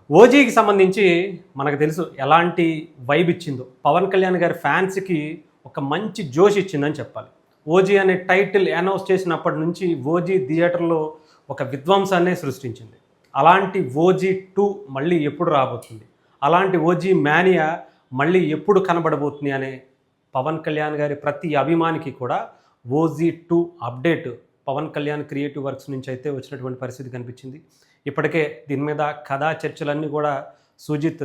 ఓజీకి సంబంధించి మనకు తెలుసు ఎలాంటి వైబ్ ఇచ్చిందో. పవన్ కళ్యాణ్ గారి ఫ్యాన్స్కి ఒక మంచి జోష్ ఇచ్చిందని చెప్పాలి. ఓజీ అనే టైటిల్ అనౌన్స్ చేసినప్పటి నుంచి ఓజీ థియేటర్లో ఒక విధ్వంసాన్నే సృష్టించింది. అలాంటి ఓజీ 2 మళ్ళీ ఎప్పుడు రాబోతుంది, అలాంటి ఓజీ మ్యానియా మళ్ళీ ఎప్పుడు కనబడబోతుంది అనే పవన్ కళ్యాణ్ గారి ప్రతి అభిమానికి కూడా OG 2 update Pawan Kalyan creative works నుంచి అయితే వచ్చినటువంటి పరిస్థితి కనిపించింది. ఇప్పటికే దీని మీద కథా చర్చలన్నీ కూడా సుజిత్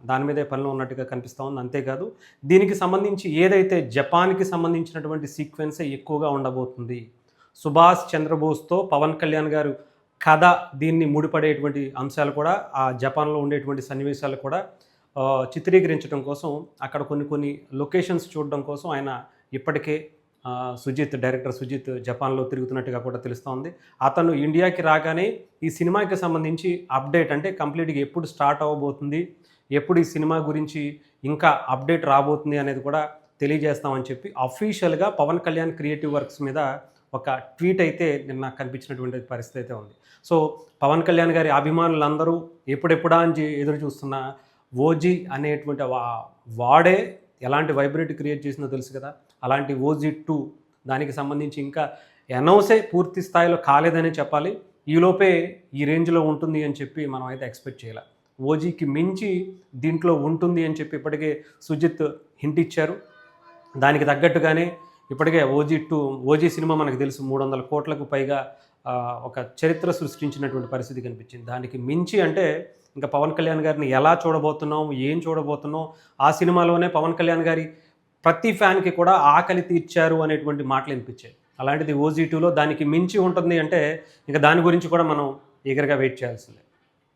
దాని మీదే పనిలో ఉన్నట్టుగా కనిపిస్తూ ఉంది. అంతేకాదు దీనికి సంబంధించి ఏదైతే జపాన్కి సంబంధించినటువంటి సీక్వెన్సే ఎక్కువగా ఉండబోతుంది. సుభాష్ చంద్రబోస్తో పవన్ కళ్యాణ్ గారు కథ దీన్ని ముడిపడేటువంటి అంశాలు కూడా ఆ జపాన్లో ఉండేటువంటి సన్నివేశాలు కూడా చిత్రీకరించడం కోసం అక్కడ కొన్ని లొకేషన్స్ చూడడం కోసం ఆయన ఇప్పటికే డైరెక్టర్ సుజిత్ జపాన్లో తిరుగుతున్నట్టుగా కూడా తెలుస్తోంది. అతను ఇండియాకి రాగానే ఈ సినిమాకి సంబంధించి అప్డేట్ అంటే కంప్లీట్గా ఎప్పుడు స్టార్ట్ అవ్వబోతుంది, ఎప్పుడు ఈ సినిమా గురించి ఇంకా అప్డేట్ రాబోతుంది అనేది కూడా తెలియజేస్తామని చెప్పి అఫీషియల్గా పవన్ కళ్యాణ్ క్రియేటివ్ వర్క్స్ మీద ఒక ట్వీట్ అయితే నిన్న కనిపించినటువంటి పరిస్థితి అయితే ఉంది. సో పవన్ కళ్యాణ్ గారి అభిమానులందరూ ఎప్పుడెప్పుడా అని ఎదురు చూస్తున్న ఓజీ అనేటువంటి వాడే ఎలాంటి వైబ్రేట్ క్రియేట్ చేసిందో తెలుసు కదా. అలాంటి ఓజీ 2 దానికి సంబంధించి ఇంకా అనౌన్సే పూర్తి స్థాయిలో కాలేదని చెప్పాలి. ఈలోపే ఈ రేంజ్లో ఉంటుంది అని చెప్పి మనం అయితే ఎక్స్పెక్ట్ చేయాలి. ఓజీకి మించి దీంట్లో ఉంటుంది అని చెప్పి ఇప్పటికే సుజిత్ హింట్ ఇచ్చారు. దానికి తగ్గట్టుగానే ఇప్పటికే ఓజీ సినిమా మనకు తెలుసు 300 కోట్లకు పైగా ఒక చరిత్ర సృష్టించినటువంటి పరిస్థితి కనిపించింది. దానికి మించి అంటే ఇంకా పవన్ కళ్యాణ్ గారిని ఎలా చూడబోతున్నాం, ఏం చూడబోతున్నాం, ఆ సినిమాలోనే పవన్ కళ్యాణ్ గారి ప్రతి ఫ్యాన్కి కూడా ఆకలి తీర్చారు అనేటువంటి మాటలు వినిపించాయి. అలాంటిది ఓజీ 2లో దానికి మించి ఉంటుంది అంటే ఇంకా దాని గురించి కూడా మనం ఈగర్గా వెయిట్ చేయాల్సిందే.